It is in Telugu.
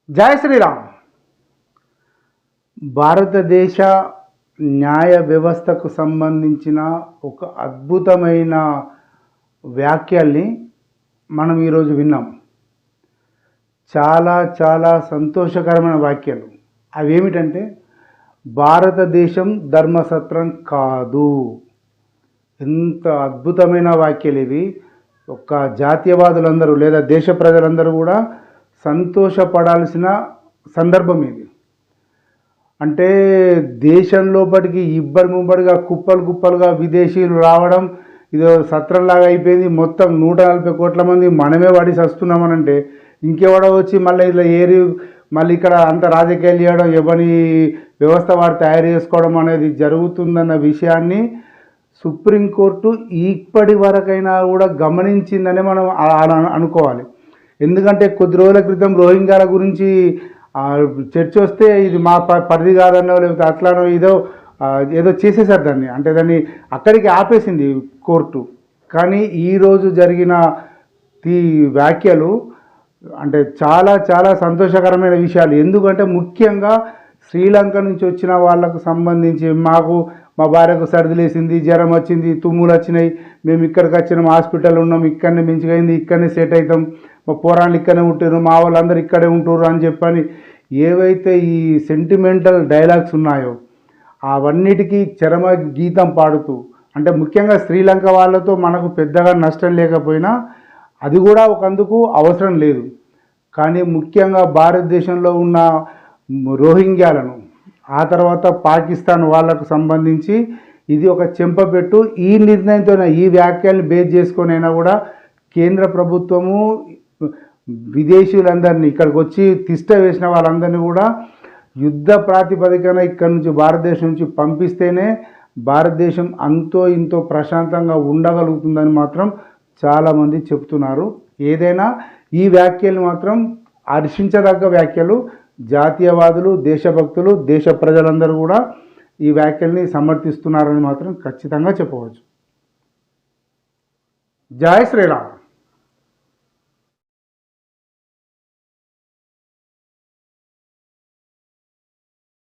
జై శ్రీరామ్. భారతదేశ న్యాయ వ్యవస్థకు సంబంధించిన ఒక అద్భుతమైన వ్యాఖ్యల్ని మనం ఈరోజు విన్నాం. చాలా చాలా సంతోషకరమైన వ్యాఖ్యలు. అవి ఏమిటంటే, భారతదేశం ధర్మసత్రం కాదు. ఎంత అద్భుతమైన వ్యాఖ్యలు ఇవి. ఒక జాతీయవాదులందరూ లేదా దేశ ప్రజలందరూ కూడా సంతోషపడాల్సిన సందర్భం ఇది. అంటే దేశం లోపలికి ఇబ్బడి ముబ్బడిగా కుప్పలు కుప్పలుగా విదేశీయులు రావడం ఇదో సత్రంలాగా అయిపోయింది. మొత్తం 140 కోట్ల మంది మనమే వాడి వస్తున్నామనంటే ఇంకెవడో వచ్చి మళ్ళీ ఇట్లా ఏరి మళ్ళీ ఇక్కడ అంత రాజకీయాలు చేయడం, ఎవరి వ్యవస్థ వాడు తయారు చేసుకోవడం అనేది జరుగుతుందన్న విషయాన్ని సుప్రీంకోర్టు ఇప్పటి వరకైనా కూడా గమనించిందనే మనం అనుకోవాలి. ఎందుకంటే కొద్ది రోజుల క్రితం రోహింగ్యాల గురించి చర్చ వస్తే ఇది మా పరిధి కాదన్నో లేకపోతే అట్లానో ఏదో చేసేసారు దాన్ని. అంటే దాన్ని అక్కడికి ఆపేసింది కోర్టు. కానీ ఈరోజు జరిగిన ఈ వ్యాఖ్యలు అంటే చాలా చాలా సంతోషకరమైన విషయాలు. ఎందుకంటే ముఖ్యంగా శ్రీలంక నుంచి వచ్చిన వాళ్ళకు సంబంధించి మా భార్యకు సర్దిలేసింది, జ్వరం వచ్చింది, తుమ్ములు వచ్చినాయి, మేము ఇక్కడికి వచ్చినాం, హాస్పిటల్ ఉన్నాం, ఇక్కడనే మించిపోయింది, ఇక్కడనే సెట్ అవుతాం, మా పోరాళ్ళు ఇక్కడనే ఉంటారు, మా వాళ్ళందరూ ఇక్కడే ఉంటారు అని చెప్పని ఏవైతే ఈ సెంటిమెంటల్ డైలాగ్స్ ఉన్నాయో అవన్నిటికీ చరమ గీతం పాడుతూ, అంటే ముఖ్యంగా శ్రీలంక వాళ్ళతో మనకు పెద్దగా నష్టం లేకపోయినా అది కూడా ఒకందుకు అవసరం లేదు. కానీ ముఖ్యంగా భారతదేశంలో ఉన్న రోహింగ్యాలను, ఆ తర్వాత పాకిస్తాన్ వాళ్ళకు సంబంధించి ఇది ఒక చెంపపెట్టు. ఈ నిర్ణయంతో ఈ వ్యాఖ్యల్ని బేస్ చేసుకొనైనా కూడా కేంద్ర ప్రభుత్వము విదేశీయులందరినీ ఇక్కడికి వచ్చి తిష్ట వేసిన వాళ్ళందరినీ కూడా యుద్ధ ప్రాతిపదికన ఇక్కడి నుంచి భారతదేశం నుంచి పంపిస్తేనే భారతదేశం అంతో ఇంతో ప్రశాంతంగా ఉండగలుగుతుందని మాత్రం చాలామంది చెప్తున్నారు. ఏదైనా ఈ వ్యాఖ్యలు మాత్రం హర్షించదగ్గ వ్యాఖ్యలు. జాతీయవాదులు, దేశభక్తులు, దేశ ప్రజలందరూ కూడా ఈ వ్యాఖ్యల్ని సమర్థిస్తున్నారని మాత్రం ఖచ్చితంగా చెప్పవచ్చు. జై శ్రీరామ్.